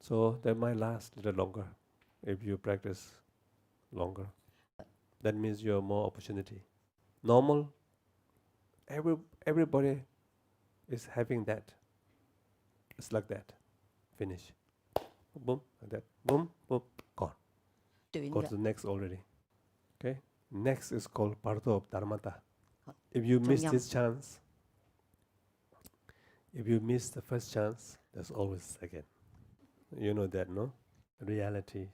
So that might last a little longer if you practice longer. That means you have more opportunity. Normal, everybody is having that. It's like that. Finish. Boom, like that. Boom, boom, gone. Go to the next already. Okay. Next is called Parto of Dharmata. If you miss this chance, if you miss the first chance, there's always second. You know that, no? Reality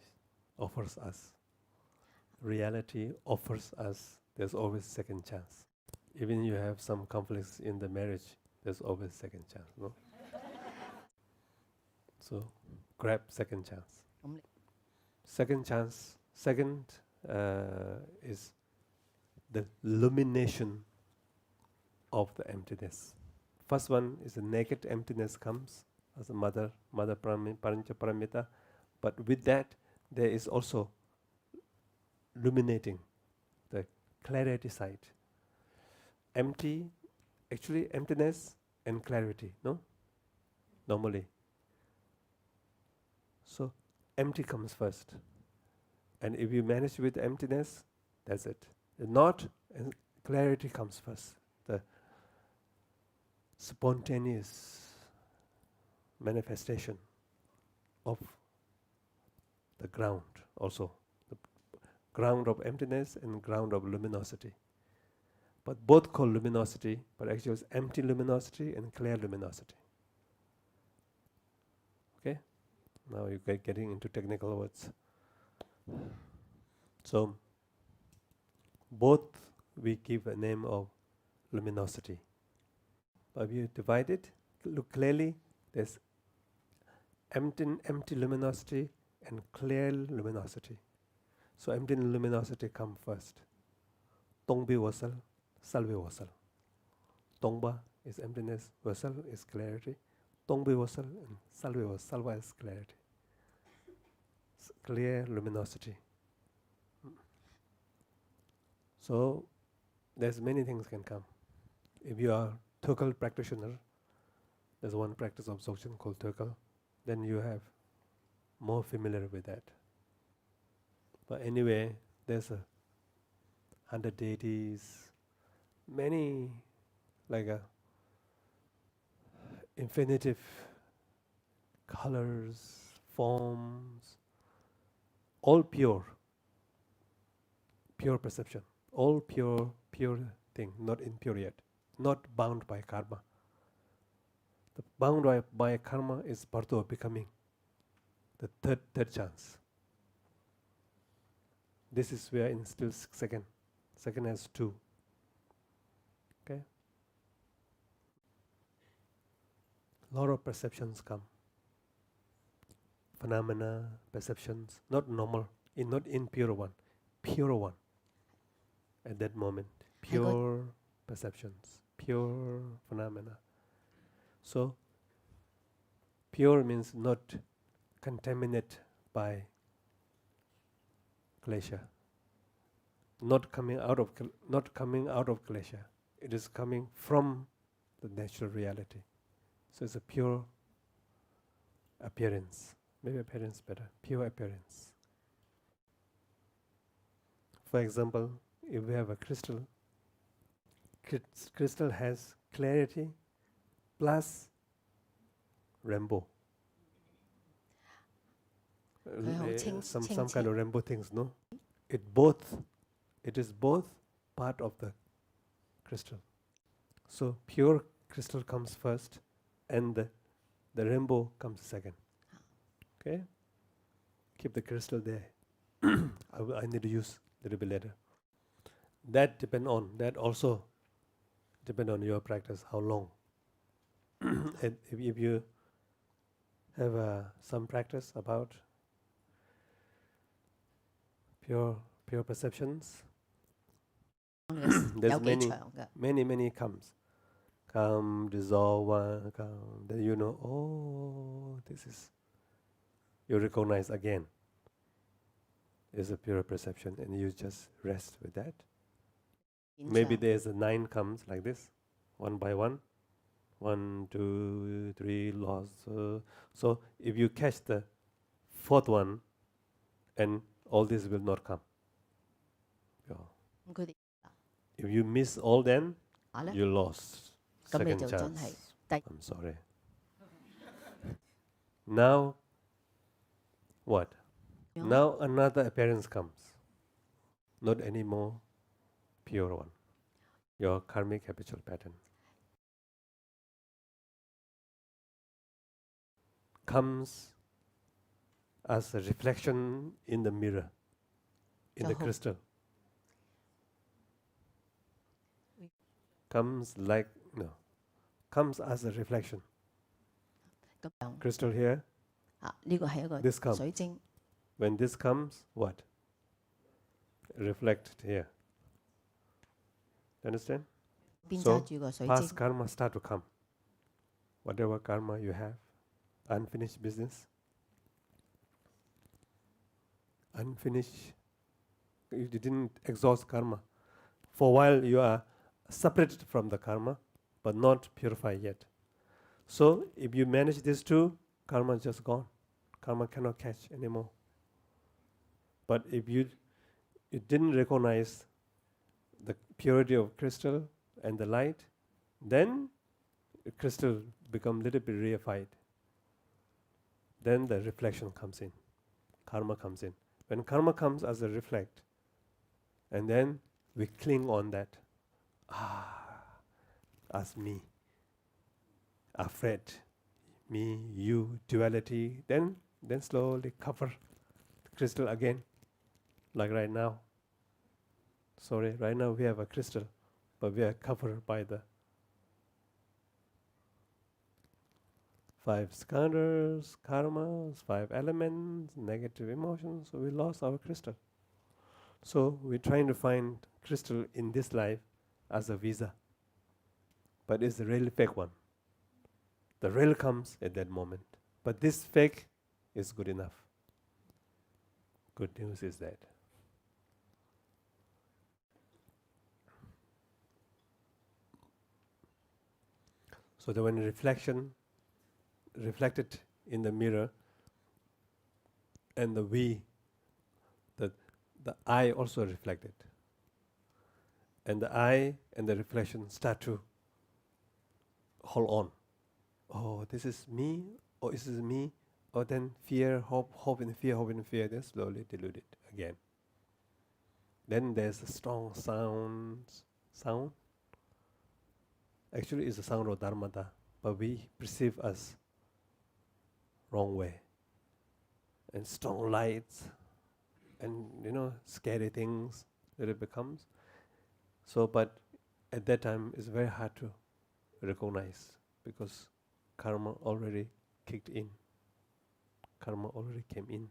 offers us. Reality offers us. There's always second chance. Even you have some conflicts in the marriage, there's always second chance, no? So grab second chance. Second chance. Second is the illumination of the emptiness. First one is the naked emptiness comes as a mother paramita, but with that there is also illuminating the clarity side. Empty, actually emptiness and clarity, no? Normally. So empty comes first. And if you manage with emptiness, that's it. Not, clarity comes first. The spontaneous manifestation of the ground also. The ground of emptiness and ground of luminosity. But both called luminosity, but actually it's empty luminosity and clear luminosity. Okay? Now you're getting into technical words. So, both we give a name of luminosity. But if you divide it, look clearly, there's empty luminosity and clear luminosity. So empty luminosity come first. Tongbi wasal, salvi wasal. Tongba is emptiness, wasal is clarity. Tongbi wasal and salvi wasal, salva is clarity. Clear luminosity. So there's many things can come. If you are Turkal practitioner, there's one practice of Dzogchen called Turkal, then you have more familiar with that. But anyway, there's 100 deities, many like infinitive colors, forms, all pure perception, all pure thing, not impure yet, not bound by karma. The bound by karma is part of becoming, the third chance. This is where in still second has two. Okay? A lot of perceptions come. Phenomena, perceptions, not normal, not impure one, pure one. At that moment, pure perceptions, pure phenomena. So, pure means not contaminated by klesha, not coming out of klesha. It is coming from the natural reality. So it's a pure appearance. Maybe appearance better. Pure appearance. For example, if we have a crystal, crystal has clarity plus rainbow. Some kind of rainbow things, no? It is both part of the crystal. So pure crystal comes first and the rainbow comes second. Okay? Keep the crystal there. I need to use a little bit later. That also depend on your practice, how long. And if you have some practice about pure perceptions, there's many comes. Come, dissolve one, come. Then you know, oh, this is, you recognize again. It's a pure perception and you just rest with that. Maybe there's a 9 comes like this, one by one. 1, 2, 3, lost. So if you catch the fourth one, and all this will not come. 咁佢哋 If you miss all then, 話咧， you lost 咁你 second 就真係 chance. 第 I'm sorry. Now, what? Now another appearance comes. Not anymore pure one. Your karmic habitual pattern comes as a reflection in the mirror, in the crystal. Comes as a reflection. 咁樣 Crystal here, 呢個係一個 this comes. 水晶， When this comes, what? Reflect here. Understand? 邊 So 揸住個水 past 晶， karma start to come. Whatever karma you have, unfinished business, unfinished, you didn't exhaust karma. For a while you are separated from the karma, but not purified yet. So if you manage these two, karma is just gone. Karma cannot catch anymore. But if you didn't recognize the purity of crystal and the light, then the crystal become little bit reified. Then the reflection comes in. Karma comes in. When karma comes as a reflect, and then we cling on that. As me. Afraid. Me, you, duality. Then slowly cover the crystal again. Like right now. Sorry, right now we have a crystal, but we are covered by the 5 skandhas, karmas, 5 elements, negative emotions. So we lost our crystal. So we're trying to find crystal in this life as a visa. But it's the real fake one. The real comes at that moment. But this fake is good enough. Good news is that. So that when reflection reflected in the mirror, and the eye also reflected, and the eye and the reflection start to hold on. Oh, this is me. Oh, this is me. Oh, then fear, hope in fear, then slowly dilute it again. Then there's a strong sound. Actually, it's the sound of dharmata, but we perceive as wrong way. And strong lights, and scary things that it becomes. So, but at that time, it's very hard to recognize because karma already kicked in. Karma already came in.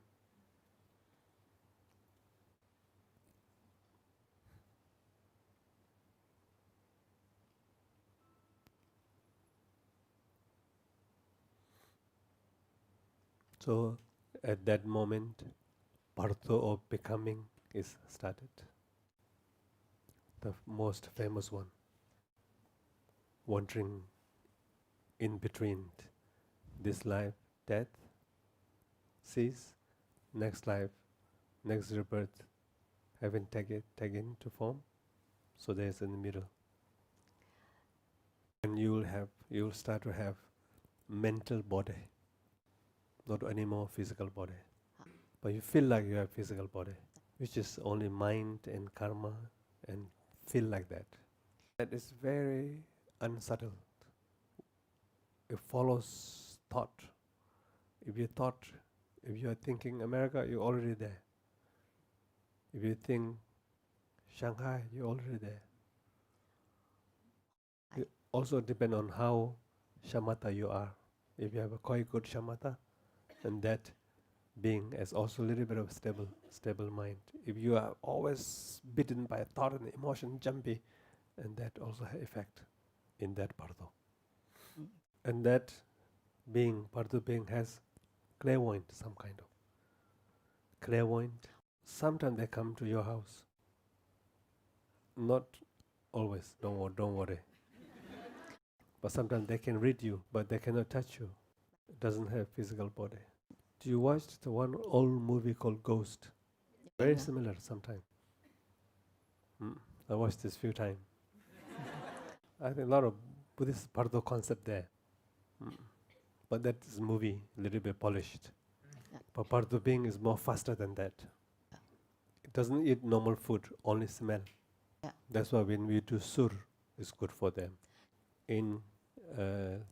So at that moment, Partho of becoming is started. The most famous one. Wandering in between this life, death, cease, next life, next rebirth, heaven taken to form. So there's in the middle. And you'll start to have mental body. Not anymore physical body. But you feel like you have physical body, which is only mind and karma, and feel like that. That is very unsettled. It follows thought. If you are thinking America, you're already there. If you think Shanghai, you're already there. It also depends on how shamatha you are. If you have a quite good shamatha, and that being has also a little bit of stable mind. If you are always bitten by a thought and emotion, jumpy, and that also has effect in that partho. And that being, partho being has clairvoyant, some kind of clairvoyant. Sometimes they come to your house. Not always, don't worry. But sometimes they can read you, but they cannot touch you. It doesn't have physical body. Do you watch the one old movie called Ghost? Very similar sometimes. I watched this few times. I think a lot of Buddhist Bardo concept there. But that is movie, a little bit polished. But Bardo being is more faster than that. It doesn't eat normal food, only smell. That's why when we do sur, it's good for them. In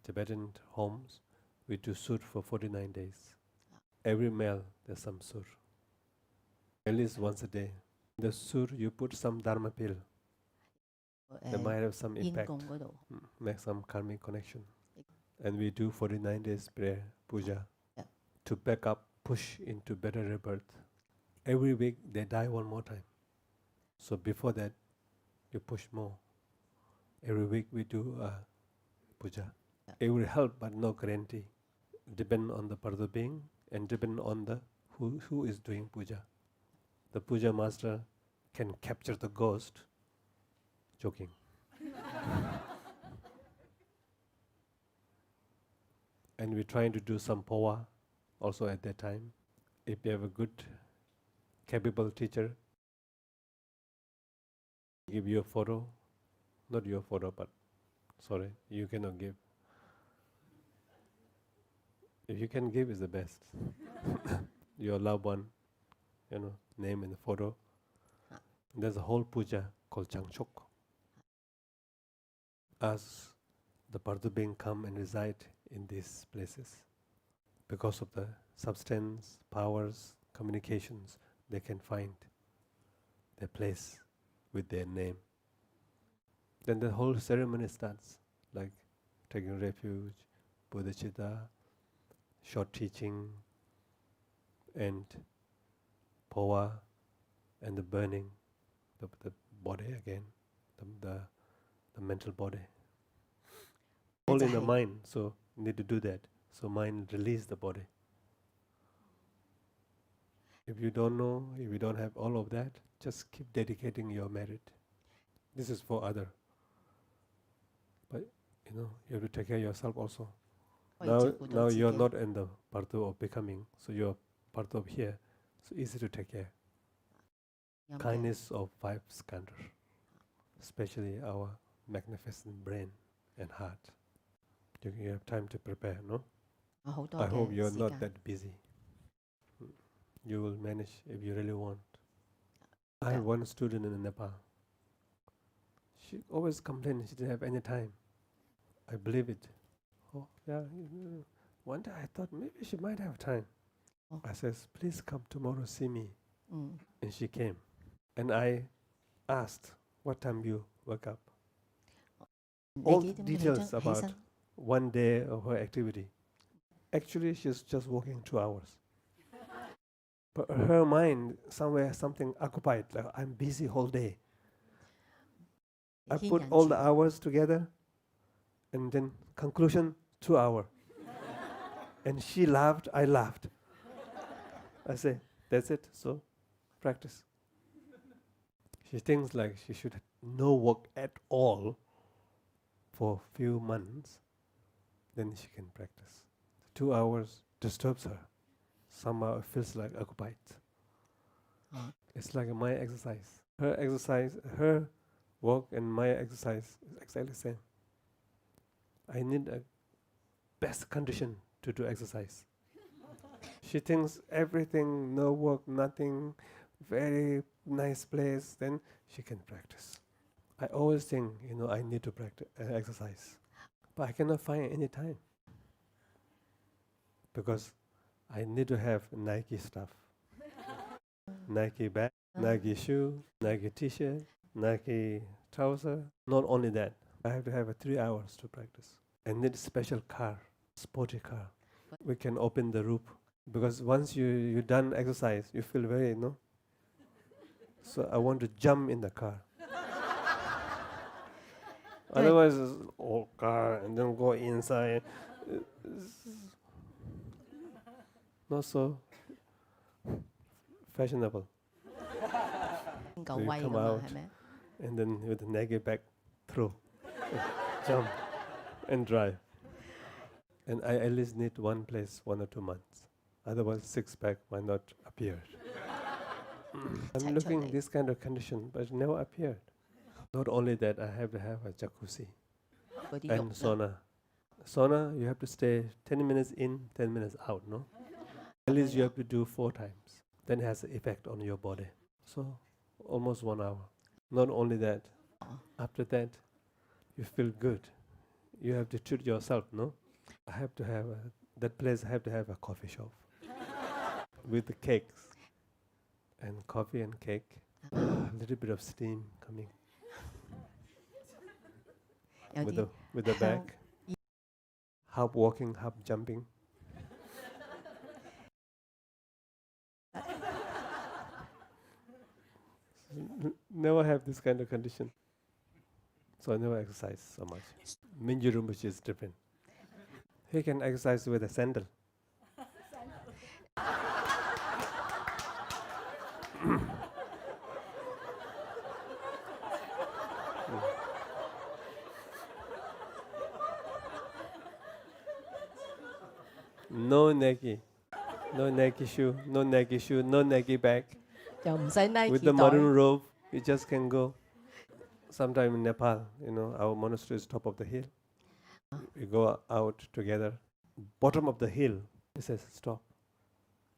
Tibetan homes, we do sur for 49 days. Every meal, there's some sur. At least once a day. In the sur, you put some dharma pill. That might have some impact, make some karmic connection. And we do 49 days prayer, puja, to back up, push into better rebirth. Every week, they die one more time. So before that, you push more. Every week we do puja. It will help, but no guarantee. Depend on the Bardo being and depend on the who is doing puja. The puja master can capture the ghost. Joking. And we're trying to do some powa also at that time. If you have a good, capable teacher, give you a photo, not your photo, but sorry, you cannot give. If you can give, is the best. Your loved one, name in the photo. There's a whole puja called Changchok. As the Bardo being come and reside in these places, because of the substance, powers, communications, they can find their place with their name. Then the whole ceremony starts, like taking refuge, bodhicitta, short teaching, and powa, and the burning, the body again, the mental body. All in the mind, so need to do that. So mind release the body. If you don't know, if you don't have all of that, just keep dedicating your merit. This is for other. But you have to take care of yourself also. Now you're not in the Bardo of becoming, so you're part of here. So easy to take care. Kindness of 5 skandhas, especially our magnificent brain and heart. You have time to prepare, no? I hope you're not that busy. You will manage if you really want. I have one student in Nepal. She always complained she didn't have any time. I believe it. Oh, yeah. One day I thought maybe she might have time. I says, please come tomorrow, see me. And she came. And I asked, what time you wake up? All details about one day of her activity. Actually, she's just walking 2 hours. But her mind, somewhere, something occupied, like I'm busy whole day. I put all the hours together, and then conclusion, 2 hours. And she laughed, I laughed. I say, that's it, so practice. She thinks like she should no work at all for a few months, then she can practice. 2 hours disturbs her. Somehow it feels like occupied. It's like my exercise. Her exercise, her work and my exercise is exactly the same. I need a best condition to do exercise. She thinks everything, no work, nothing, very nice place, then she can practice. I always think, I need to practice exercise. But I cannot find any time. Because I need to have Nike stuff. Nike bag, Nike shoe, Nike t-shirt, Nike trouser. Not only that, I have to have 3 hours to practice. I need a special car, sporty car. We can open the roof. Because once you done exercise, you feel very, So I want to jump in the car. Otherwise, it's all car and then go inside. Not so fashionable. So you come out and then with the naked back, throw, jump, and drive. And I at least need one place 1 or 2 months. Otherwise, six-pack might not appear. I'm looking at this kind of condition, but it never appeared. Not only that, I have to have a jacuzzi and sauna. Sauna, you have to stay 10 minutes in, 10 minutes out, no? At least you have to do 4 times. Then it has an effect on your body. So, almost 1 hour. Not only that, after that, you feel good. You have to treat yourself, no? I have to have that place. I have to have a coffee shop with the cakes and coffee and cake. A little bit of steam coming with the bag. Half walking, half jumping. Never have this kind of condition. So I never exercise so much. Mingyur Rinpoche is different. He can exercise with a sandal. No Nike. No Nike shoe, no Nike shoe, no Nike bag. With the maroon robe, you just can go. Sometime in Nepal, our monastery is top of the hill. We go out together. Bottom of the hill, he says, stop.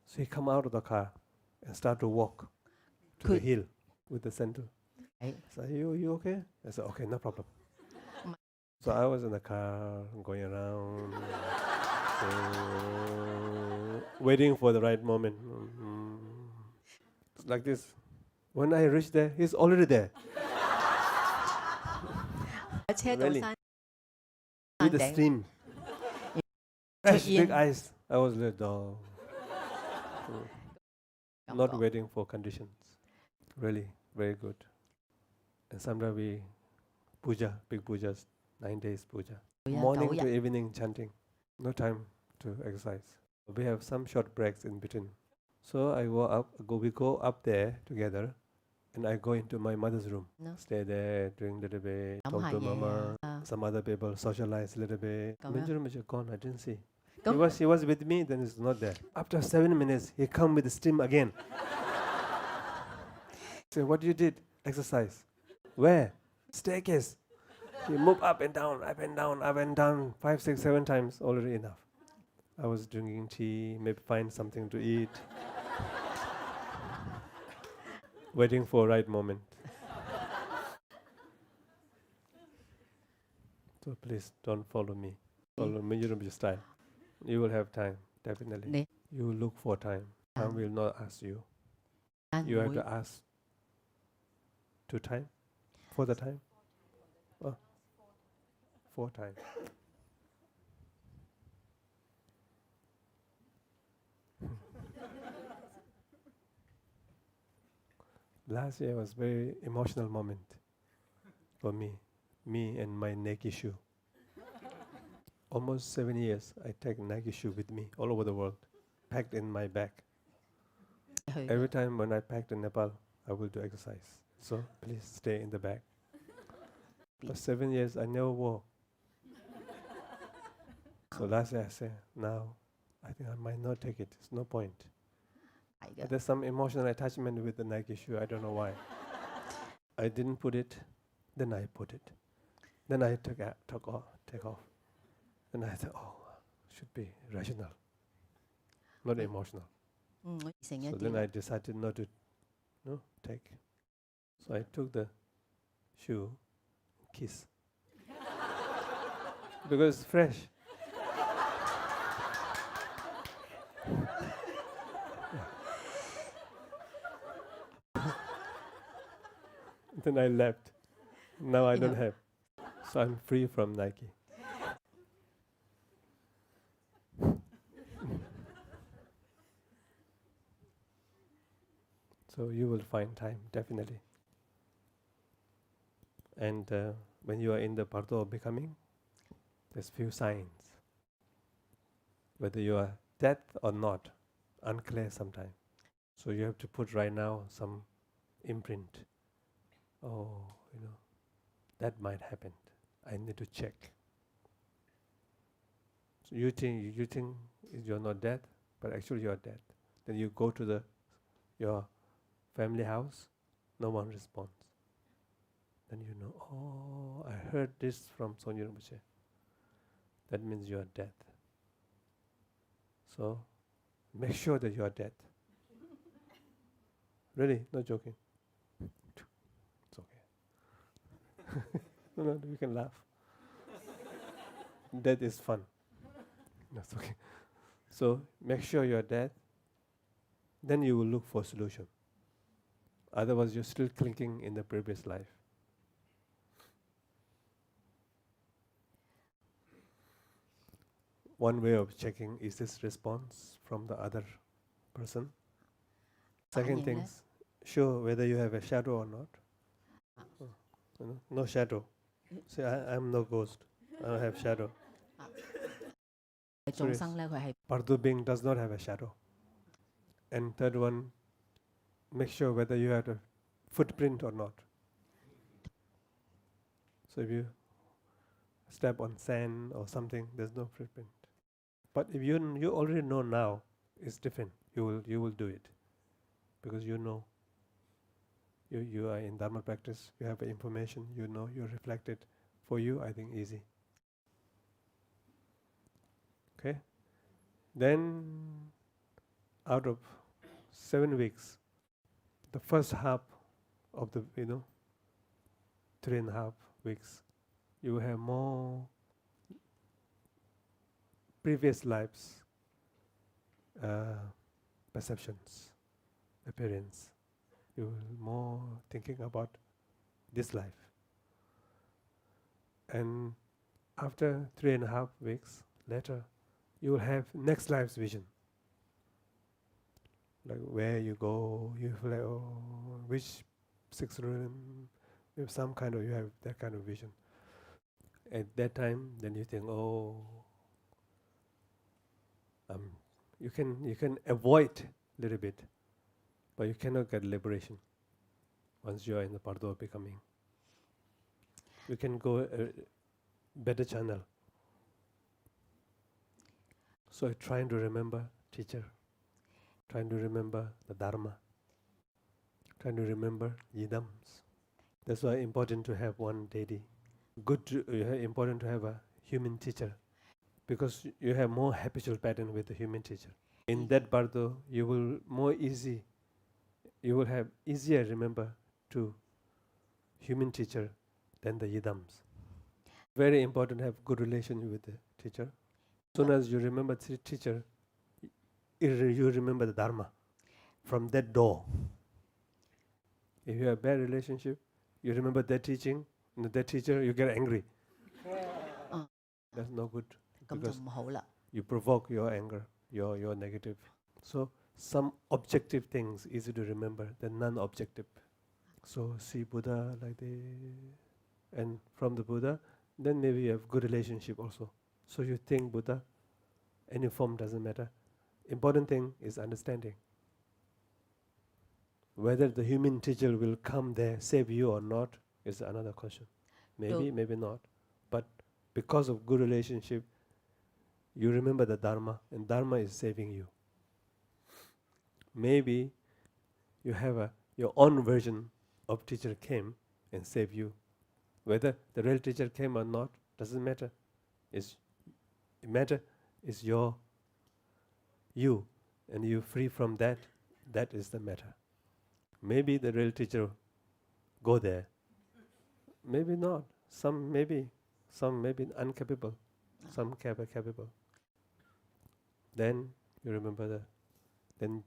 So he come out of the car and start to walk to the hill with the sandal. So you okay? I said, okay, no problem. So I was in the car, going around, waiting for the right moment. Like this. When I reached there, he's already there. Really. With the steam. Fresh big ice. I was like, oh. Not waiting for conditions. Really, very good. And sometimes we puja, big pujas, 9 days puja. Morning to evening chanting. No time to exercise. We have some short breaks in between. So we go up there together, and I go into my mother's room. Stay there, drink a little bit, talk to mama, some other people, socialize a little bit. Mingyur Rinpoche gone, I didn't see. He was with me, then he's not there. After 7 minutes, he come with the steam again. Say, what you did? Exercise. Where? Staircase. He moved up and down, up and down, up and down, 5, 6, 7 times, already enough. I was drinking tea, maybe find something to eat. Waiting for right moment. So please don't follow me. Follow Mingyur Rinpoche style. You will have time, definitely. You will look for time. Time will not ask you. You have to ask to time? For the time? 4 times. Last year was very emotional moment for me and my Nike shoe. Almost 7 years, I take Nike shoe with me all over the world, packed in my bag. Every time when I packed in Nepal, I will do exercise. So please stay in the bag. For 7 years, I never wore. So last year I said, now I think I might not take it. It's no point. There's some emotional attachment with the Nike shoe. I don't know why. I didn't put it. Then I put it. Then I take off. And I thought, should be rational, not emotional. So then I decided not to take. So I took the shoe, kiss. Because it's fresh. Then I left. Now I don't have. So I'm free from Nike. So you will find time, definitely. And when you are in the Parto of becoming, there's few signs. Whether you are dead or not, unclear sometimes. So you have to put right now some imprint. That might happen. I need to check. So you think you're not dead? but actually you are dead. Then you go to your family house, no one responds. Then you know, oh, I heard this from措尼仁波切. That means you are dead. So make sure that you are dead. Really, not joking. It's okay. No, you can laugh. Death is fun. That's okay. So make sure you are dead. Then you will look for a solution. Otherwise, you're still clinging in the previous life. One way of checking is this response from the other person. Second thing, sure whether you have a shadow or not. No shadow. Say, I'm no ghost. I don't have shadow. Pardu being does not have a shadow. And third one, make sure whether you have a footprint or not. So if you step on sand or something, there's no footprint. But if you already know now, it's different. You will do it, because you know. You are in Dharma practice. You have information. You know. You reflect it. For you, I think easy. Okay. Then, out of 7 weeks, the first half of the 3.5 weeks, you have more previous lives perceptions, appearance. You will more thinking about this life. And after 3.5 weeks later, you will have next life's vision. Like where you go, you feel like, oh, which 6 room, if some kind of, you have that kind of vision. At that time, then you think, oh, you can avoid a little bit, but you cannot get liberation once you are in the Pardo of becoming. You can go a better channel. So trying to remember teacher, trying to remember the Dharma, trying to remember yidams. That's why important to have one deity. Important to have a human teacher, because you have more habitual pattern with the human teacher. In that Bardo, you will have easier remember to human teacher than the yidams. Very important to have good relation with the teacher. As soon as you remember the teacher, you remember the Dharma from that door. If you have bad relationship, you remember that teaching, and that teacher, you get angry. That's no good, because you provoke your anger, your negative. So some objective things easy to remember than non-objective. So see Buddha like this, and from the Buddha, then maybe you have good relationship also. So you think Buddha, any form doesn't matter. Important thing is understanding. Whether the human teacher will come there, save you or not, is another question. Maybe, maybe not. But because of good relationship, you remember the Dharma, and Dharma is saving you. Maybe you have your own version of teacher came and saved you. Whether the real teacher came or not, doesn't matter. It matter is you, and you free from that. That is the matter. Maybe the real teacher go there. Maybe not. Some maybe incapable. Some capable. Then you remember then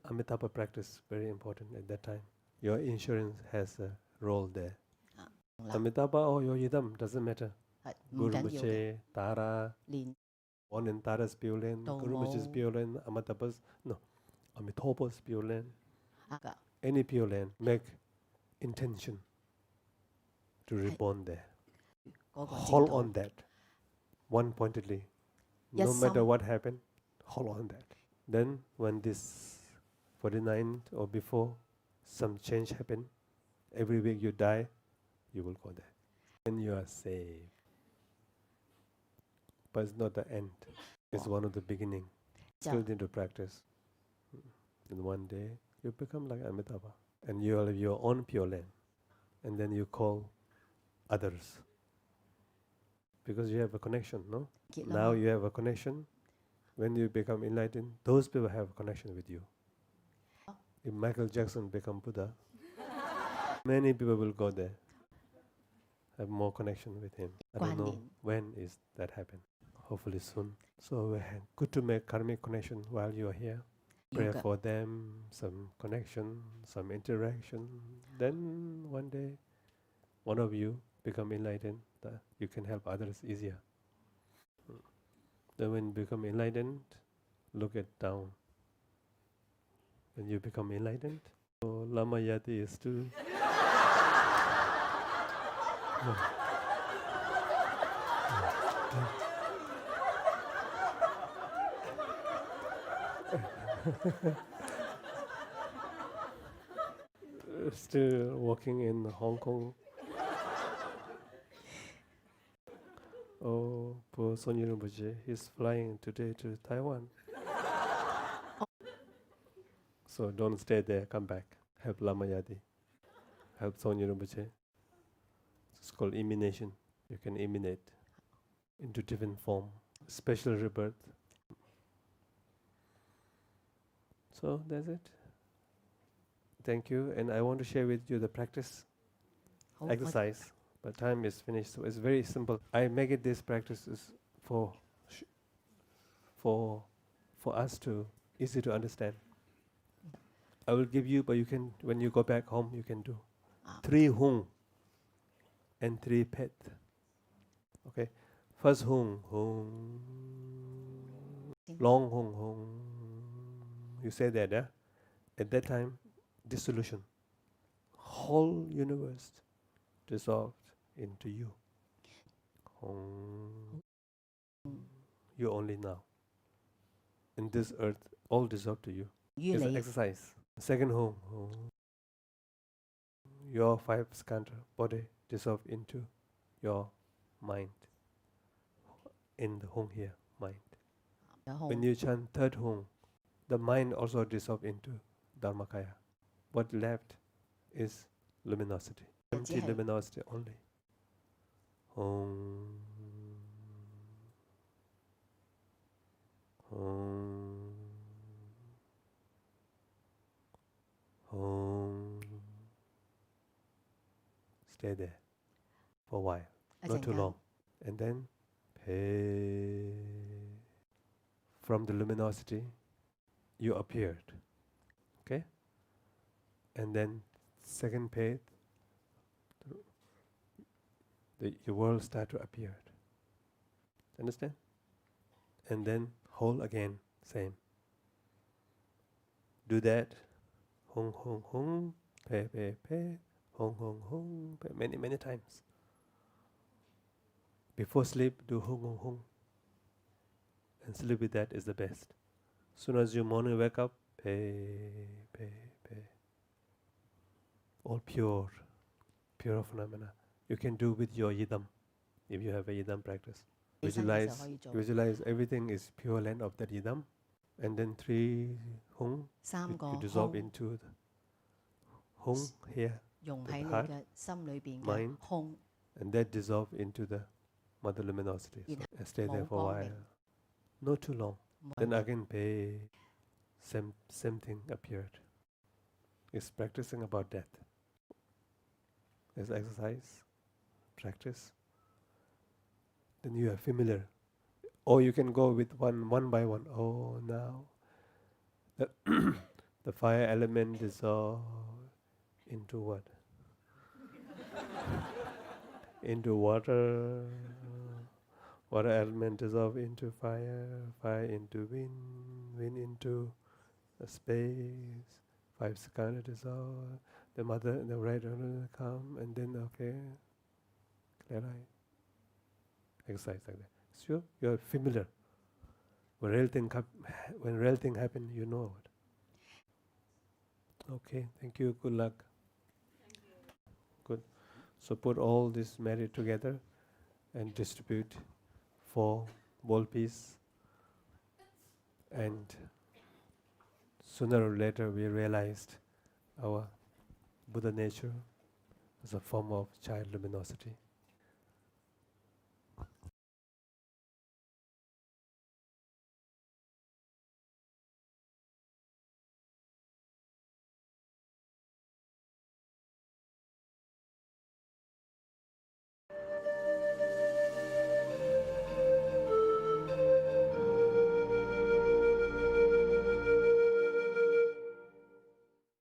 Amitabha practice very important at that time. Your insurance has a role there. Amitabha or your yidam doesn't matter. Guru Muche, Tara, one in Tara's Pure Guru Muche's Pure Amitabha's Amitabha's Pure Any Pure Land, make intention to reborn there. Hold on that, one-pointedly. No matter what happened, hold on that. Then when this 49th or before, some change happen, every week you die, you will go there. And you are saved. But it's not the end. It's one of the beginning. 就 put it into practice. And one day you become like Amitabha, and you have your own pure land, and then you call others because you have a connection, no? 結 Now 啦。 you have a connection. When you become enlightened, those people have a connection with you. If Michael Jackson become Buddha, many people will go there, have more connection with him. I don't know 關聯 when is that happen. Hopefully soon. So good to make karmic connection while you are here. 要 Pray 嘅 for them, some connection, some interaction. Then one day, one of you become enlightened. You can help others easier. Then when you become enlightened, look at down. When you become enlightened, so Lama Yati is still still working in Hong Kong. Oh, poor Sonia Rinpoche, he's flying today to Taiwan. So don't stay there, come back. Help Lama Yadi. Help Sonia Rinpoche. It's called emanation. You can emanate into different form. Special rebirth. So that's it. Thank you. And I want to share with you the practice 好，我 exercise. But time is finished, so it's very simple. I make it this practices for us to easy to understand. I will give you, but you can when you go back home you can do 啊 3 hung and 3 pet. Okay, first hung, long hung. You say that, yeah? At that time, dissolution, whole universe dissolved into you. You only now. In this earth, all dissolved to you. 於 It's an 你 exercise. Second home, your 5 skandha body dissolved into your mind. In the home here, mind. 有 When 空 you chant third home, the mind also dissolved into Dharmakaya. What left is luminosity. Empty Just luminosity only. Om. Om. Om. Stay there for a while, 一 not 陣 too 間 long. And then pay. From the luminosity, you appeared. Okay? And then second path, your world start to appear. Understand? And then whole again, same. Do that. Hung, hung, hung, pe, pe, pe, hung, hung, hung, pe, many, many times. Before sleep, do hung, hung, hung. And sleep with that is the best. Soon as you morning wake up, pe, pe, pe. All pure phenomena. You can do with your yidam, if you have a yidam practice. 起身嘅時候可以做 Visualize everything is pure land of that yidam, and then 3 hung, 3 you 個 dissolve 空 into the hung here, 融 the 喺你 heart, 嘅心裏邊嘅 mind, 空， and that dissolve into the mother luminosity. Yeah. So stay there for a More while. calming. Not too long. 冇 Then again pay, same thing appeared. It's practicing about that. As exercise, practice. Then you are familiar. Or you can go with one by one. Oh, now the fire element dissolve into what? Into water. Water element dissolve into fire. Fire into wind. Wind into space. 5 skandha dissolve. The mother and the right come, and then okay, clear eye. Exercise like that. Sure, you are familiar. When real thing happen, you know it. Okay, thank you. Good luck. Good. So put all this merit together and distribute for world peace And sooner or later we realized our Buddha nature is a form of child luminosity.